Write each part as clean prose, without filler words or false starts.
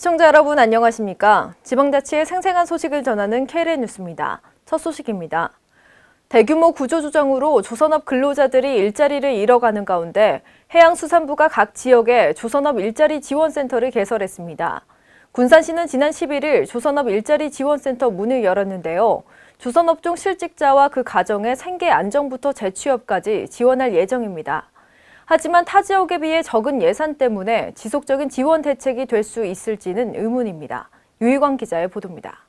시청자 여러분 안녕하십니까? 지방자치의 생생한 소식을 전하는 KLN 뉴스입니다. 첫 소식입니다. 대규모 구조조정으로 조선업 근로자들이 일자리를 잃어가는 가운데 해양수산부가 각 지역에 조선업 일자리 지원센터를 개설했습니다. 군산시는 지난 11일 조선업 일자리 지원센터 문을 열었는데요. 조선업종 실직자와 그 가정의 생계 안정부터 재취업까지 지원할 예정입니다. 하지만 타 지역에 비해 적은 예산 때문에 지속적인 지원 대책이 될 수 있을지는 의문입니다. 유희광 기자의 보도입니다.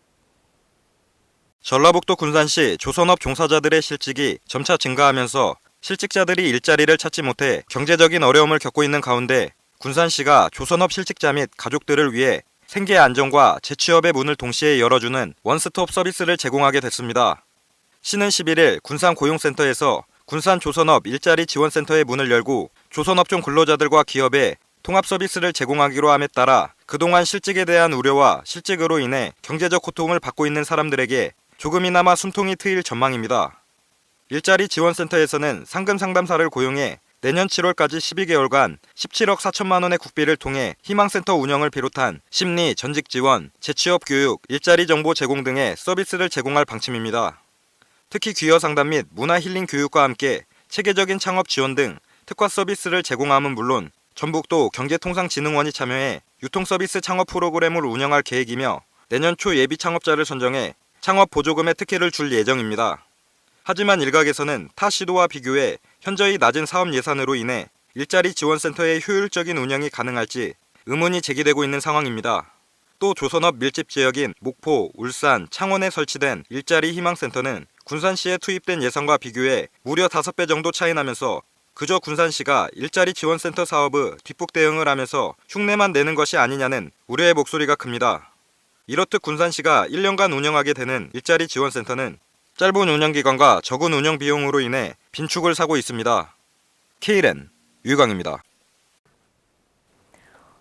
전라북도 군산시 조선업 종사자들의 실직이 점차 증가하면서 실직자들이 일자리를 찾지 못해 경제적인 어려움을 겪고 있는 가운데 군산시가 조선업 실직자 및 가족들을 위해 생계 안정과 재취업의 문을 동시에 열어주는 원스톱 서비스를 제공하게 됐습니다. 시는 11일 군산 고용센터에서 군산 조선업 일자리 지원센터의 문을 열고 조선업종 근로자들과 기업에 통합 서비스를 제공하기로 함에 따라 그동안 실직에 대한 우려와 실직으로 인해 경제적 고통을 받고 있는 사람들에게 조금이나마 숨통이 트일 전망입니다. 일자리 지원센터에서는 상금 상담사를 고용해 내년 7월까지 12개월간 17억 4천만 원의 국비를 통해 희망센터 운영을 비롯한 심리, 전직 지원, 재취업 교육, 일자리 정보 제공 등의 서비스를 제공할 방침입니다. 특히 귀여 상담 및 문화 힐링 교육과 함께 체계적인 창업 지원 등 특화 서비스를 제공함은 물론 전북도 경제통상진흥원이 참여해 유통서비스 창업 프로그램을 운영할 계획이며 내년 초 예비 창업자를 선정해 창업 보조금의 특혜를 줄 예정입니다. 하지만 일각에서는 타 시도와 비교해 현저히 낮은 사업 예산으로 인해 일자리 지원센터의 효율적인 운영이 가능할지 의문이 제기되고 있는 상황입니다. 또 조선업 밀집 지역인 목포, 울산, 창원에 설치된 일자리 희망센터는 군산시에 투입된 예산과 비교해 무려 5배 정도 차이 나면서 그저 군산시가 일자리 지원센터 사업의 뒷북 대응을 하면서 흉내만 내는 것이 아니냐는 우려의 목소리가 큽니다. 이렇듯 군산시가 1년간 운영하게 되는 일자리 지원센터는 짧은 운영기간과 적은 운영 비용으로 인해 빈축을 사고 있습니다. KLN 유희광입니다.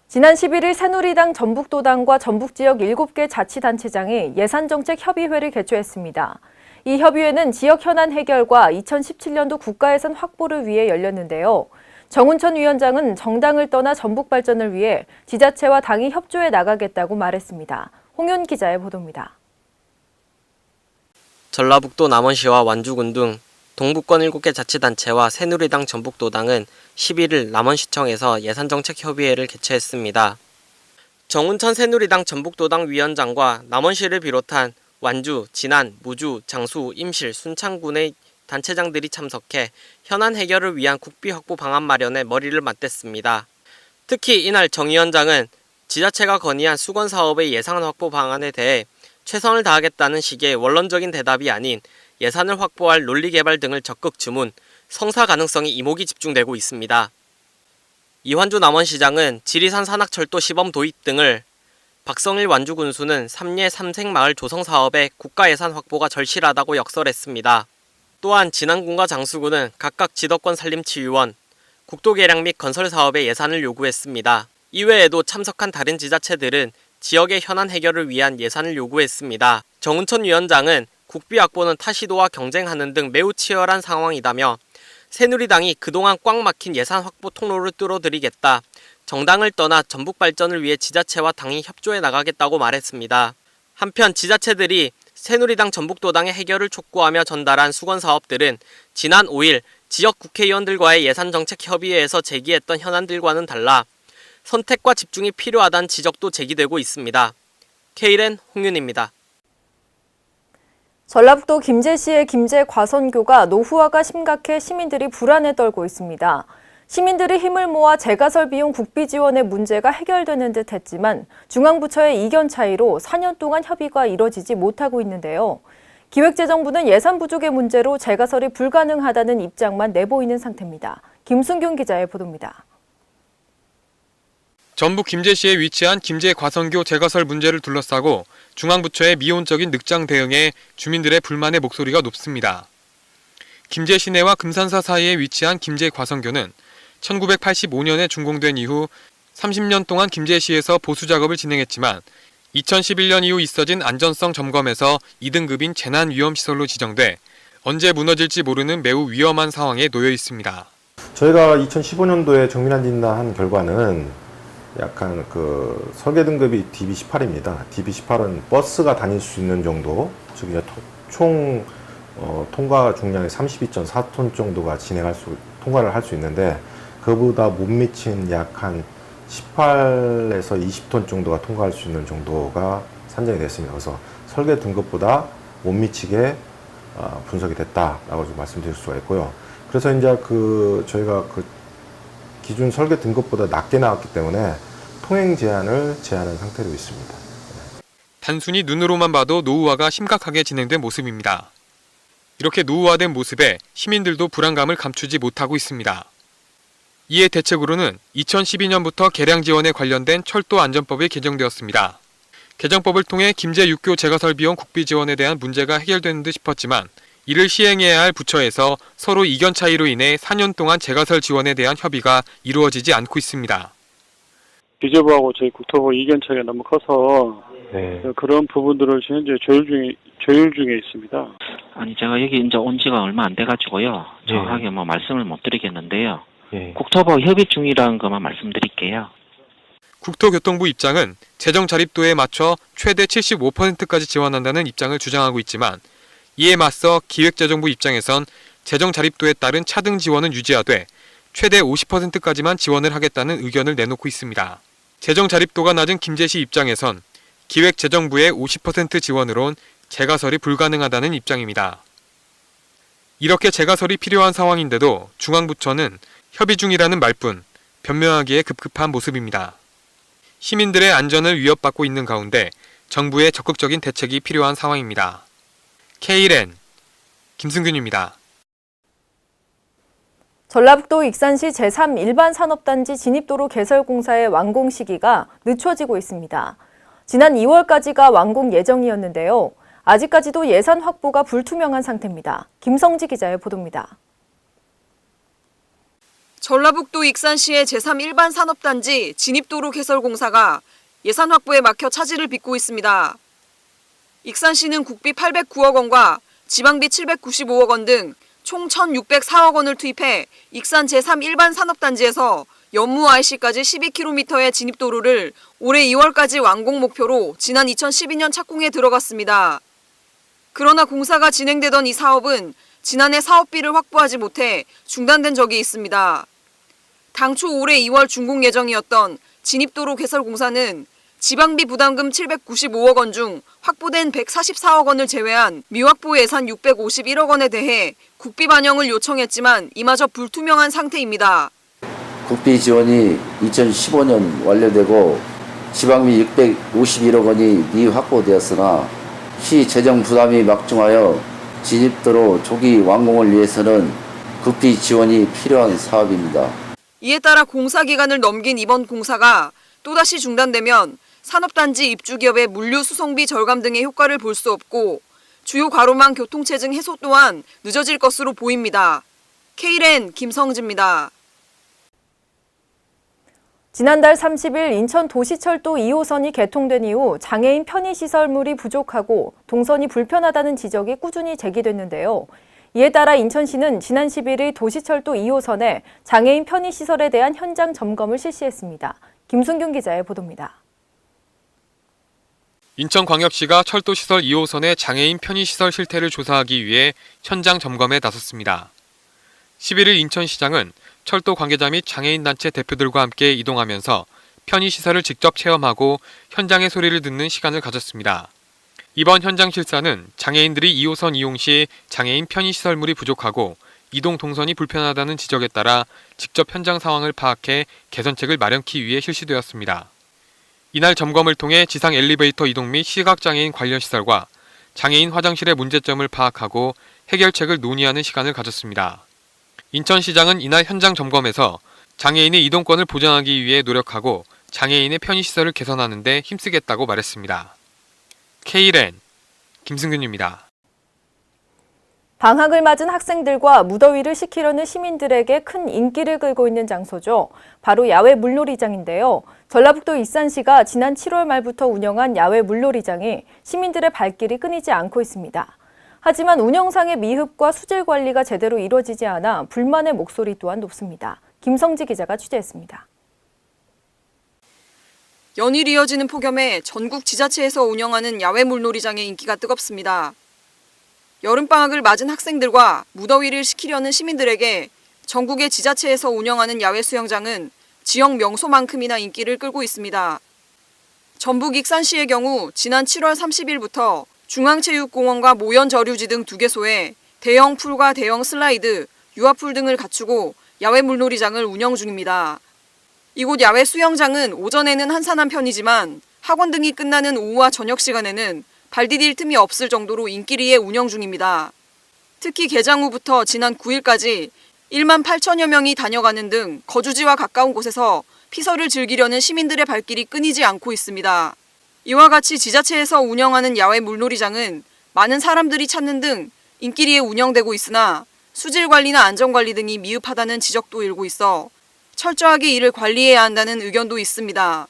지난 11일 새누리당 전북도당과 전북지역 7개 자치단체장이 예산정책협의회를 개최했습니다. 이 협의회는 지역 현안 해결과 2017년도 국가예산 확보를 위해 열렸는데요. 정운천 위원장은 정당을 떠나 전북 발전을 위해 지자체와 당이 협조해 나가겠다고 말했습니다. 홍윤 기자의 보도입니다. 전라북도 남원시와 완주군 등 동북권 7개 자치단체와 새누리당 전북도당은 11일 남원시청에서 예산정책협의회를 개최했습니다. 정운천 새누리당 전북도당 위원장과 남원시를 비롯한 완주, 진안, 무주, 장수, 임실, 순창군의 단체장들이 참석해 현안 해결을 위한 국비 확보 방안 마련에 머리를 맞댔습니다. 특히 이날 정 위원장은 지자체가 건의한 수건사업의 예산 확보 방안에 대해 최선을 다하겠다는 식의 원론적인 대답이 아닌 예산을 확보할 논리개발 등을 적극 주문, 성사 가능성이 이목이 집중되고 있습니다. 이환주 남원시장은 지리산 산악철도 시범 도입 등을, 박성일 완주군수는 삼례 삼색마을 조성사업의 국가예산 확보가 절실하다고 역설했습니다. 또한 진안군과 장수군은 각각 지도권 산림치유원, 국도개량 및 건설사업의 예산을 요구했습니다. 이외에도 참석한 다른 지자체들은 지역의 현안 해결을 위한 예산을 요구했습니다. 정운천 위원장은 국비 확보는 타시도와 경쟁하는 등 매우 치열한 상황이다며 새누리당이 그동안 꽉 막힌 예산 확보 통로를 뚫어드리겠다, 정당을 떠나 전북 발전을 위해 지자체와 당이 협조해 나가겠다고 말했습니다. 한편 지자체들이 새누리당 전북도당의 해결을 촉구하며 전달한 수건사업들은 지난 5일 지역 국회의원들과의 예산정책협의회에서 제기했던 현안들과는 달라 선택과 집중이 필요하다는 지적도 제기되고 있습니다. KLN 홍윤입니다. 전라북도 김제시의 김제 과선교가 노후화가 심각해 시민들이 불안에 떨고 있습니다. 시민들이 힘을 모아 재가설 비용 국비 지원의 문제가 해결되는 듯 했지만 중앙부처의 이견 차이로 4년 동안 협의가 이뤄지지 못하고 있는데요. 기획재정부는 예산 부족의 문제로 재가설이 불가능하다는 입장만 내보이는 상태입니다. 김순균 기자의 보도입니다. 전북 김제시에 위치한 김제 과선교 재가설 문제를 둘러싸고 중앙부처의 미온적인 늑장 대응에 주민들의 불만의 목소리가 높습니다. 김제 시내와 금산사 사이에 위치한 김제 과선교는 1985년에 준공된 이후 30년 동안 김제시에서 보수 작업을 진행했지만 2011년 이후 있어진 안전성 점검에서 2등급인 재난위험시설로 지정돼 언제 무너질지 모르는 매우 위험한 상황에 놓여 있습니다. 저희가 2015년도에 정밀한 진단한 결과는 약간 그 설계 등급이 DB18입니다. DB18은 버스가 다닐 수 있는 정도, 즉 이제 총 통과 중량이 32.4톤 정도가 통과를 할 수 있는데, 그보다 못 미친 약 한 18에서 20톤 정도가 통과할 수 있는 정도가 산정이 됐습니다. 그래서 설계 등급보다 못 미치게 분석이 됐다라고 좀 말씀드릴 수가 있고요. 그래서 이제 저희가 기준 설계 등급보다 낮게 나왔기 때문에 통행 제한을 제한한 상태로 있습니다. 단순히 눈으로만 봐도 노후화가 심각하게 진행된 모습입니다. 이렇게 노후화된 모습에 시민들도 불안감을 감추지 못하고 있습니다. 이에 대책으로는 2012년부터 개량 지원에 관련된 철도 안전법이 개정되었습니다. 개정법을 통해 김제 6교 재가설 비용 국비 지원에 대한 문제가 해결되는 듯 싶었지만 이를 시행해야 할 부처에서 서로 이견 차이로 인해 4년 동안 재가설 지원에 대한 협의가 이루어지지 않고 있습니다. 기재부하고 저희 국토부 이견 차이가 너무 커서 그런 부분들을 현재 조율 중에 있습니다. 아니 제가 여기 이제 온 지가 얼마 안 돼가지고요. 정확하게 뭐 말씀을 못 드리겠는데요. 국토부 협의 중이라는 것만 말씀드릴게요. 국토교통부 입장은 재정 자립도에 맞춰 최대 75%까지 지원한다는 입장을 주장하고 있지만 이에 맞서 기획재정부 입장에선 재정 자립도에 따른 차등 지원은 유지하되 최대 50%까지만 지원을 하겠다는 의견을 내놓고 있습니다. 재정 자립도가 낮은 김제시 입장에선 기획재정부의 50% 지원으론 재가설이 불가능하다는 입장입니다. 이렇게 재가설이 필요한 상황인데도 중앙부처는 협의 중이라는 말뿐 변명하기에 급급한 모습입니다. 시민들의 안전을 위협받고 있는 가운데 정부의 적극적인 대책이 필요한 상황입니다. K랜 김승균입니다. 전라북도 익산시 제3 일반산업단지 진입도로 개설 공사의 완공 시기가 늦춰지고 있습니다. 지난 2월까지가 완공 예정이었는데요. 아직까지도 예산 확보가 불투명한 상태입니다. 김성지 기자의 보도입니다. 전라북도 익산시의 제3 일반산업단지 진입도로 개설 공사가 예산 확보에 막혀 차질을 빚고 있습니다. 익산시는 국비 809억 원과 지방비 795억 원 등 총 1,604억 원을 투입해 익산 제3 일반산업단지에서 연무 IC까지 12km의 진입도로를 올해 2월까지 완공 목표로 지난 2012년 착공에 들어갔습니다. 그러나 공사가 진행되던 이 사업은 지난해 사업비를 확보하지 못해 중단된 적이 있습니다. 당초 올해 2월 준공 예정이었던 진입도로 개설 공사는 지방비 부담금 795억 원 중 확보된 144억 원을 제외한 미확보 예산 651억 원에 대해 국비 반영을 요청했지만 이마저 불투명한 상태입니다. 국비 지원이 2015년 완료되고 지방비 651억 원이 미확보되었으나 시 재정 부담이 막중하여 진입도로 조기 완공을 위해서는 국비 지원이 필요한 사업입니다. 이에 따라 공사 기간을 넘긴 이번 공사가 또다시 중단되면 산업단지 입주기업의 물류 수송비 절감 등의 효과를 볼 수 없고 주요 과로망 교통체증 해소 또한 늦어질 것으로 보입니다. K랜 김성지입니다. 지난달 30일 인천 도시철도 2호선이 개통된 이후 장애인 편의시설물이 부족하고 동선이 불편하다는 지적이 꾸준히 제기됐는데요. 이에 따라 인천시는 지난 11일 도시철도 2호선에 장애인 편의시설에 대한 현장 점검을 실시했습니다. 김순균 기자의 보도입니다. 인천광역시가 철도시설 2호선의 장애인 편의시설 실태를 조사하기 위해 현장 점검에 나섰습니다. 11일 인천시장은 철도 관계자 및 장애인단체 대표들과 함께 이동하면서 편의시설을 직접 체험하고 현장의 소리를 듣는 시간을 가졌습니다. 이번 현장 실사는 장애인들이 2호선 이용 시 장애인 편의시설물이 부족하고 이동 동선이 불편하다는 지적에 따라 직접 현장 상황을 파악해 개선책을 마련하기 위해 실시되었습니다. 이날 점검을 통해 지상 엘리베이터 이동 및 시각장애인 관련 시설과 장애인 화장실의 문제점을 파악하고 해결책을 논의하는 시간을 가졌습니다. 인천시장은 이날 현장 점검에서 장애인의 이동권을 보장하기 위해 노력하고 장애인의 편의시설을 개선하는 데 힘쓰겠다고 말했습니다. K랜 김승균입니다. 방학을 맞은 학생들과 무더위를 식히려는 시민들에게 큰 인기를 끌고 있는 장소죠. 바로 야외 물놀이장인데요. 전라북도 익산시가 지난 7월 말부터 운영한 야외 물놀이장이 시민들의 발길이 끊이지 않고 있습니다. 하지만 운영상의 미흡과 수질 관리가 제대로 이루어지지 않아 불만의 목소리 또한 높습니다. 김성지 기자가 취재했습니다. 연일 이어지는 폭염에 전국 지자체에서 운영하는 야외 물놀이장의 인기가 뜨겁습니다. 여름방학을 맞은 학생들과 무더위를 식히려는 시민들에게 전국의 지자체에서 운영하는 야외 수영장은 지역 명소만큼이나 인기를 끌고 있습니다. 전북 익산시의 경우 지난 7월 30일부터 중앙체육공원과 모연저류지 등 2개소에 대형 풀과 대형 슬라이드, 유아풀 등을 갖추고 야외 물놀이장을 운영 중입니다. 이곳 야외 수영장은 오전에는 한산한 편이지만 학원 등이 끝나는 오후와 저녁 시간에는 발 디딜 틈이 없을 정도로 인기리에 운영 중입니다. 특히 개장 후부터 지난 9일까지 1만 8천여 명이 다녀가는 등 거주지와 가까운 곳에서 피서를 즐기려는 시민들의 발길이 끊이지 않고 있습니다. 이와 같이 지자체에서 운영하는 야외 물놀이장은 많은 사람들이 찾는 등 인기리에 운영되고 있으나 수질 관리나 안전 관리 등이 미흡하다는 지적도 일고 있어 철저하게 이를 관리해야 한다는 의견도 있습니다.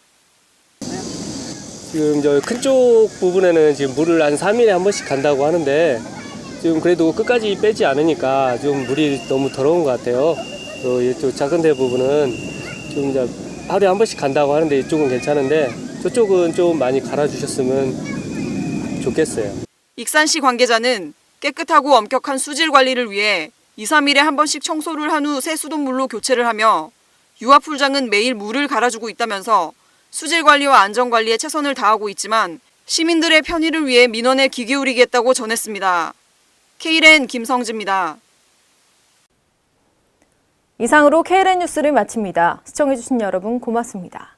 지금 저 큰 쪽 부분에는 지금 물을 한 3일에 한 번씩 간다고 하는데 지금 그래도 끝까지 빼지 않으니까 좀 물이 너무 더러운 것 같아요. 또 이쪽 작은 데 부분은 좀 이제 하루에 한 번씩 간다고 하는데 이쪽은 괜찮은데 저쪽은 좀 많이 갈아주셨으면 좋겠어요. 익산시 관계자는 깨끗하고 엄격한 수질 관리를 위해 2, 3일에 한 번씩 청소를 한 후 새 수돗물로 교체를 하며 유아풀장은 매일 물을 갈아주고 있다면서 수질 관리와 안전 관리에 최선을 다하고 있지만 시민들의 편의를 위해 민원에 귀 기울이겠다고 전했습니다. KLN 김성지입니다. 이상으로 KLN 뉴스를 마칩니다. 시청해주신 여러분 고맙습니다.